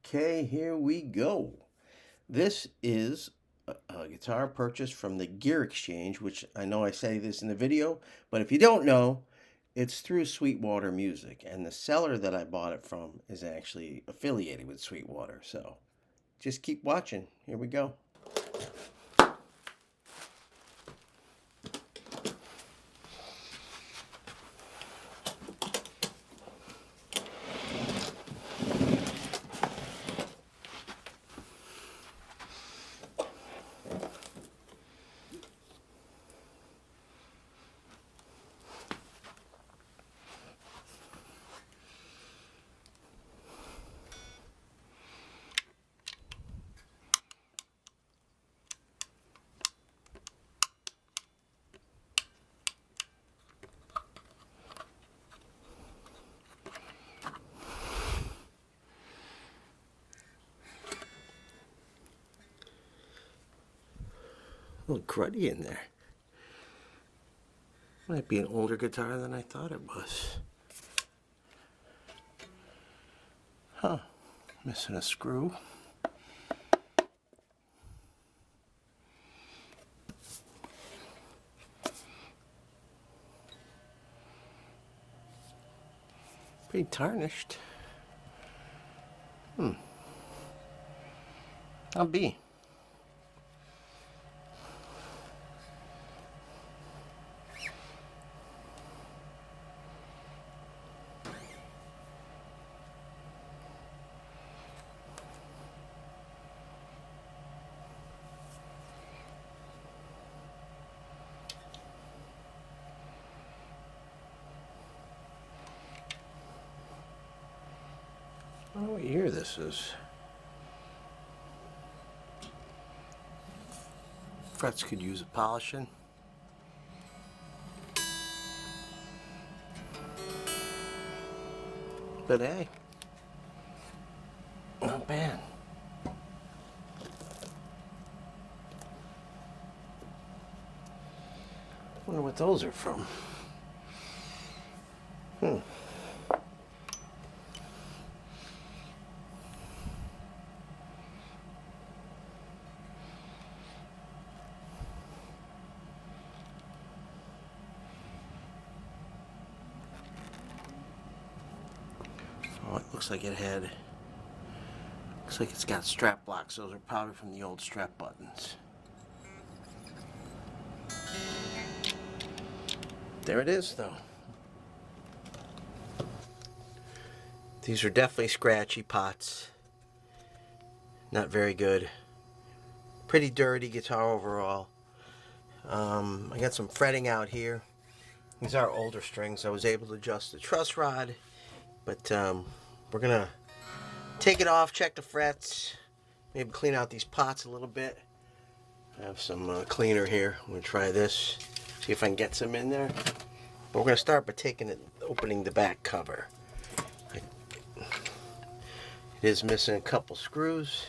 Okay, here we go. This is a guitar purchase from the Gear Exchange, which I know I say this in the video, but if you don't know, it's through Sweetwater Music, and the seller that I bought it from is actually affiliated with Sweetwater. So just keep watching. Here we go. A little cruddy in there. Might be an older guitar than I thought it was. Huh. Missing a screw. Pretty tarnished. I'll be. I don't know what year this is. Frets could use a polishing. But hey, not bad. Wonder what those are from. Oh, it looks like looks like it's got strap blocks. Those are probably from the old strap buttons. There it is, though. These are definitely scratchy pots. Not very good. Pretty dirty guitar overall. I got some fretting out here. These are older strings. I was able to adjust the truss rod, but we're gonna take it off, check the frets, maybe clean out these pots a little bit. I have some cleaner here. I'm gonna try this, see if I can get some in there. But we're gonna start by opening the back cover. It is missing a couple screws.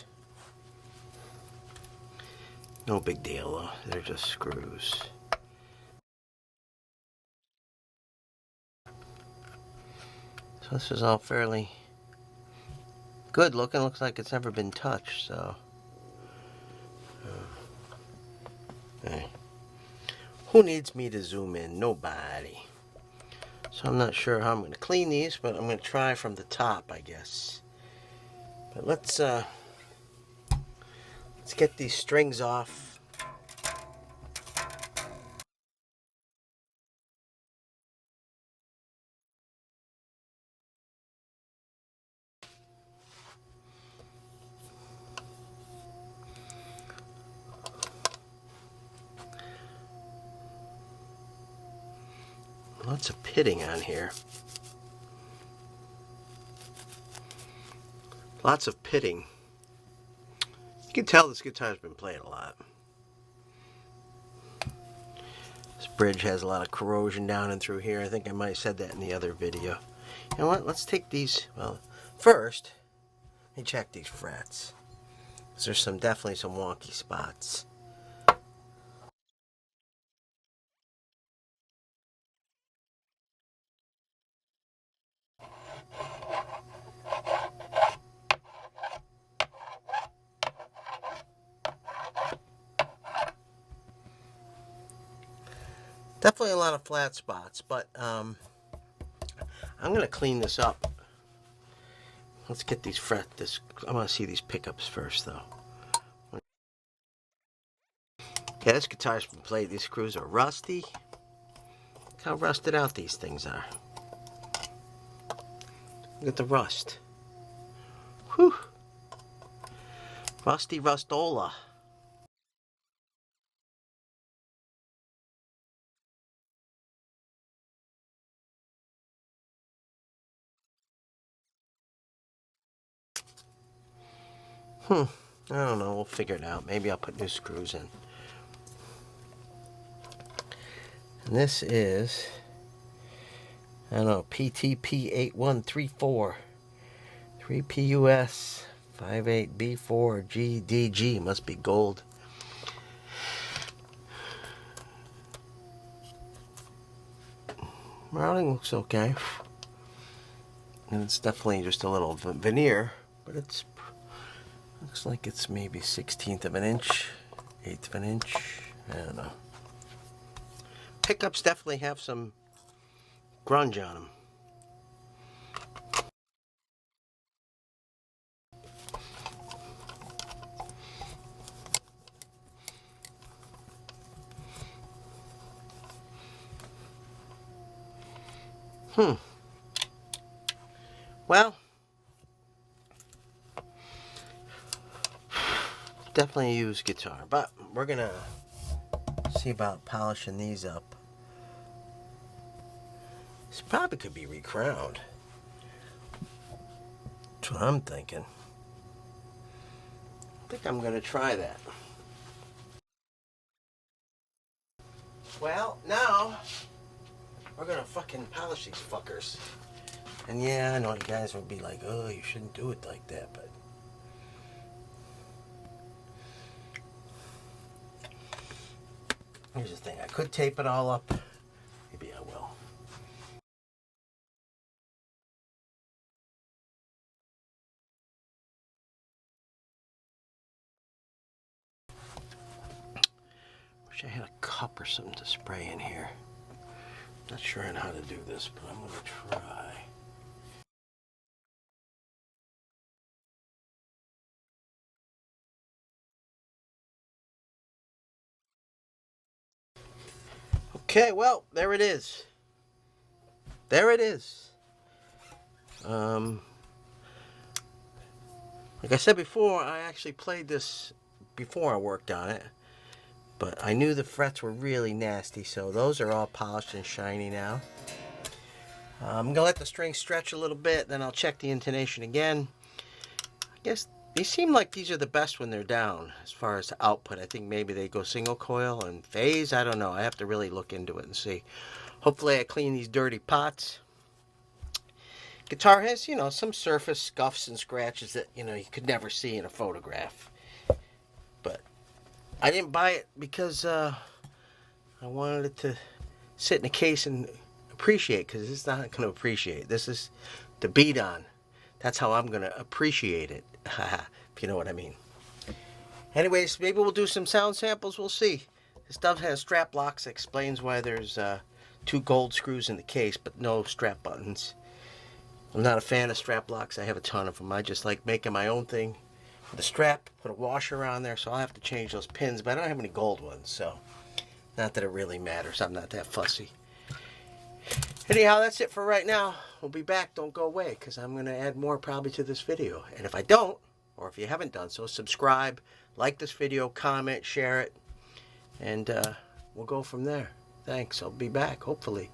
No big deal though, they're just screws. So this is all fairly good looking. Looks like it's never been touched, so. Hey. Who needs me to zoom in? Nobody. So I'm not sure how I'm going to clean these, but I'm going to try from the top, I guess. But let's get these strings off. Lots of pitting on here. Lots of pitting. You can tell this guitar's been played a lot. This bridge has a lot of corrosion down and through here. I think I might have said that in the other video. You know what? Let's take these. Well, first, let me check these frets. There's definitely some wonky spots. Definitely a lot of flat spots, but I'm going to clean this up. Let's get these I want to see these pickups first, though. Yeah, this guitar's been played. These screws are rusty. Look how rusted out these things are. Look at the rust. Whew. Rusty Rustola. I don't know. We'll figure it out. Maybe I'll put new screws in. And this is, I don't know, PTP8134. 3PUS 58B4GDG. Must be gold. Routing looks okay. And it's definitely just a little veneer, but it's looks like it's maybe 1/16 of an inch, 1/8 of an inch. I don't know. Pickups definitely have some grunge on them. Well, definitely a used guitar, but we're gonna see about polishing these up. This probably could be recrowned. That's what I'm thinking. I think I'm gonna try that. Well, now we're gonna fucking polish these fuckers. And yeah, I know you guys would be like, oh, you shouldn't do it like that, but here's the thing. I could tape it all up. Maybe I will. Wish I had a cup or something to spray in here. Not sure on how to do this, but I'm gonna try. Okay, well, there it is. There it is. Like I said before, I actually played this before I worked on it, but I knew the frets were really nasty, so those are all polished and shiny now. I'm gonna let the string stretch a little bit, then I'll check the intonation again. I guess these seem like these are the best when they're down as far as output. I think maybe they go single coil and phase. I don't know. I have to really look into it and see. Hopefully I clean these dirty pots. Guitar has, some surface scuffs and scratches that, you could never see in a photograph. But I didn't buy it because I wanted it to sit in a case and appreciate, because it's not going to appreciate. This is to beat on. That's how I'm going to appreciate it, if you know what I mean. Anyways, maybe we'll do some sound samples. We'll see. This stuff has strap locks. That explains why there's 2 gold screws in the case, but no strap buttons. I'm not a fan of strap locks. I have a ton of them. I just like making my own thing with a strap, put a washer on there, so I'll have to change those pins, but I don't have any gold ones, so not that it really matters. I'm not that fussy. Anyhow, that's it for right now. We'll be back. Don't go away, because I'm going to add more probably to this video. And if I don't, or if you haven't done so, subscribe, like this video, comment, share it, and we'll go from there. Thanks. I'll be back, hopefully.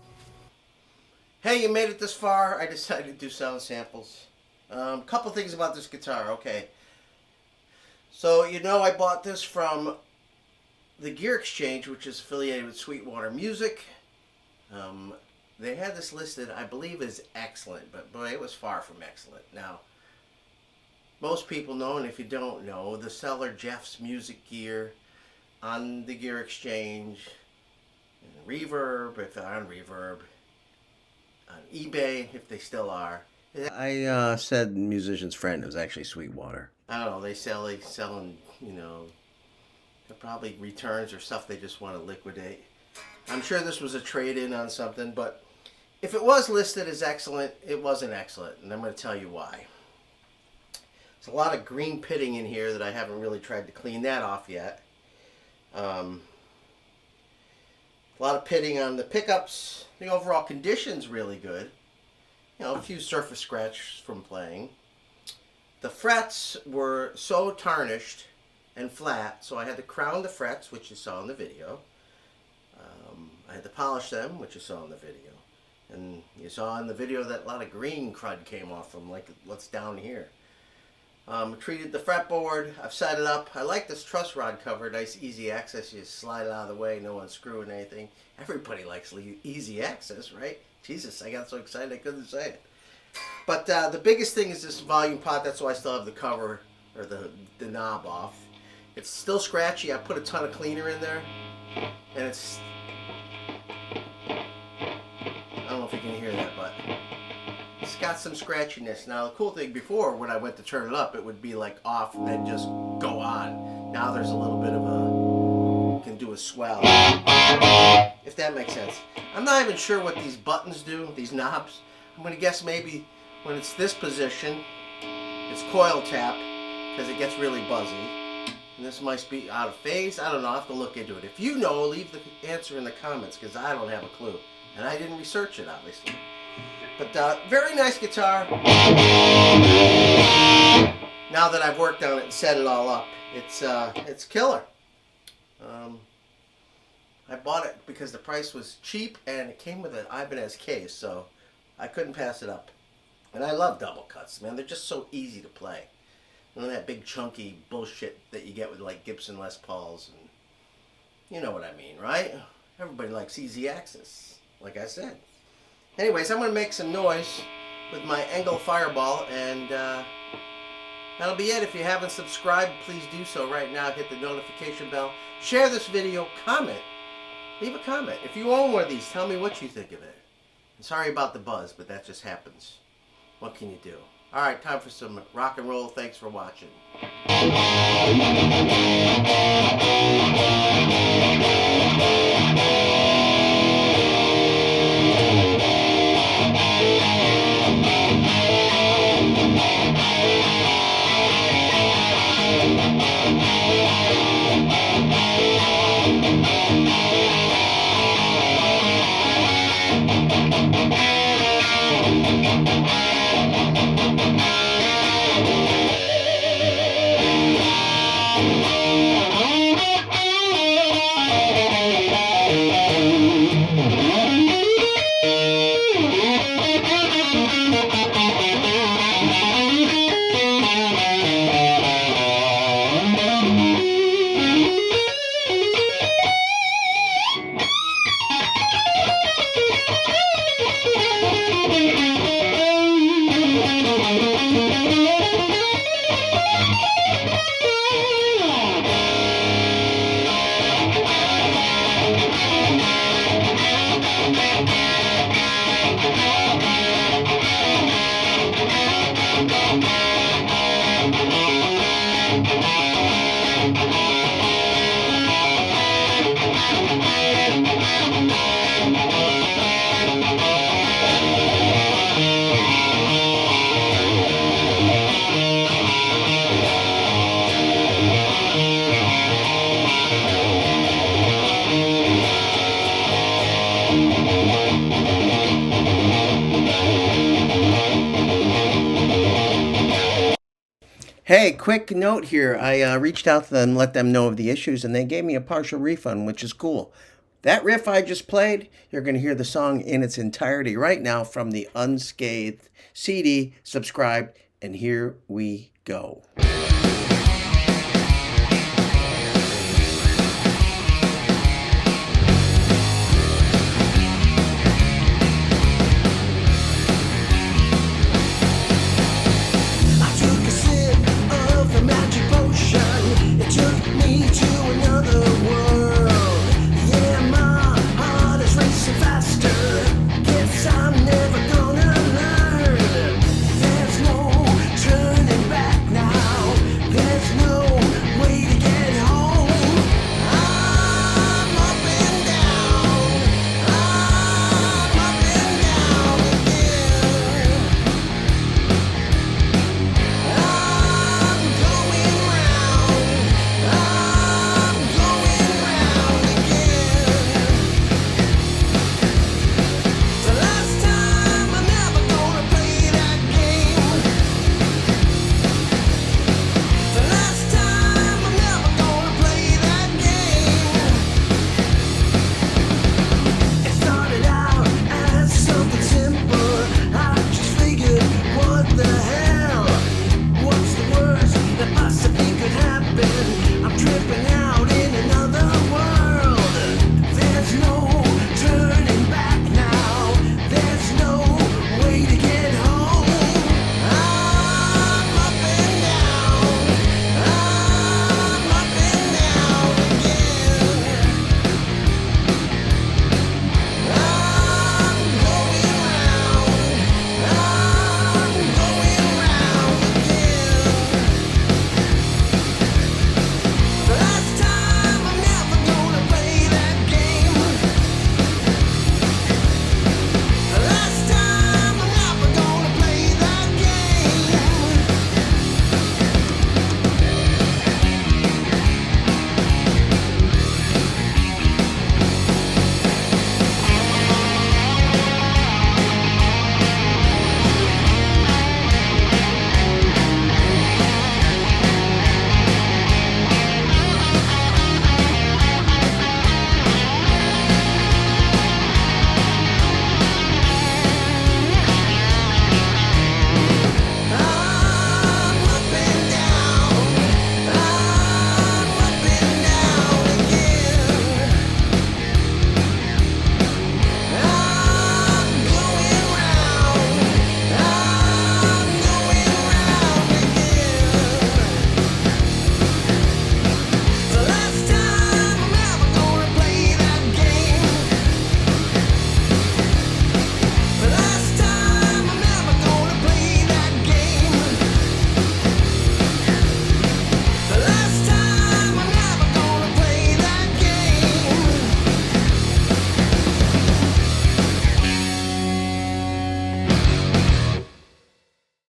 Hey, you made it this far. I decided to do sound samples. Couple things about this guitar. Okay. So, I bought this from the Gear Exchange, which is affiliated with Sweetwater Music. They had this listed, I believe, as excellent, but boy, it was far from excellent. Now, most people know, and if you don't know, the seller Jeff's Music Gear on the Gear Exchange, Reverb, if they're on Reverb, on eBay, if they still are. I said musician's friend. It was actually Sweetwater. I don't know. They selling, they're probably returns or stuff they just want to liquidate. I'm sure this was a trade-in on something, but if it was listed as excellent, it wasn't excellent, and I'm going to tell you why. There's a lot of green pitting in here that I haven't really tried to clean that off yet. A lot of pitting on the pickups. The overall condition's really good. You know, a few surface scratches from playing. The frets were so tarnished and flat, so I had to crown the frets, which you saw in the video. I had to polish them, which you saw in the video. And you saw in the video that a lot of green crud came off them, like what's down here. Treated the fretboard. I've set it up. I like this truss rod cover. Nice easy access. You just slide it out of the way. No unscrewing anything. Everybody likes easy access, right? Jesus, I got so excited I couldn't say it. But the biggest thing is this volume pot. That's why I still have the cover or the knob off. It's still scratchy. I put a ton of cleaner in there, and it's, I don't know if you can hear that, but it's got some scratchiness. Now the cool thing, before when I went to turn it up, it would be like off and then just go on. Now there's a little bit of a, you can do a swell, if that makes sense. I'm not even sure what these buttons do, these knobs. I'm going to guess maybe when it's this position, it's coil tap, because it gets really buzzy. And this might be out of phase. I don't know. I'll have to look into it. If you know, leave the answer in the comments, because I don't have a clue. And I didn't research it, obviously. But very nice guitar. Now that I've worked on it and set it all up, it's killer. I bought it because the price was cheap and it came with an Ibanez case, so I couldn't pass it up. And I love double cuts, man. They're just so easy to play. None of that big chunky bullshit that you get with like Gibson Les Pauls, and you know what I mean, right? Everybody likes easy access, like I said. Anyways, I'm going to make some noise with my ENGL Fireball, and that'll be it. If you haven't subscribed, please do so right now. Hit the notification bell. Share this video. Comment. Leave a comment. If you own one of these, tell me what you think of it. I'm sorry about the buzz, but that just happens. What can you do? Alright, time for some rock and roll. Thanks for watching. Hey, quick note here. I reached out to them, let them know of the issues, and they gave me a partial refund, which is cool. That riff I just played, you're going to hear the song in its entirety right now from the Unscathed CD. Subscribe, and here we go.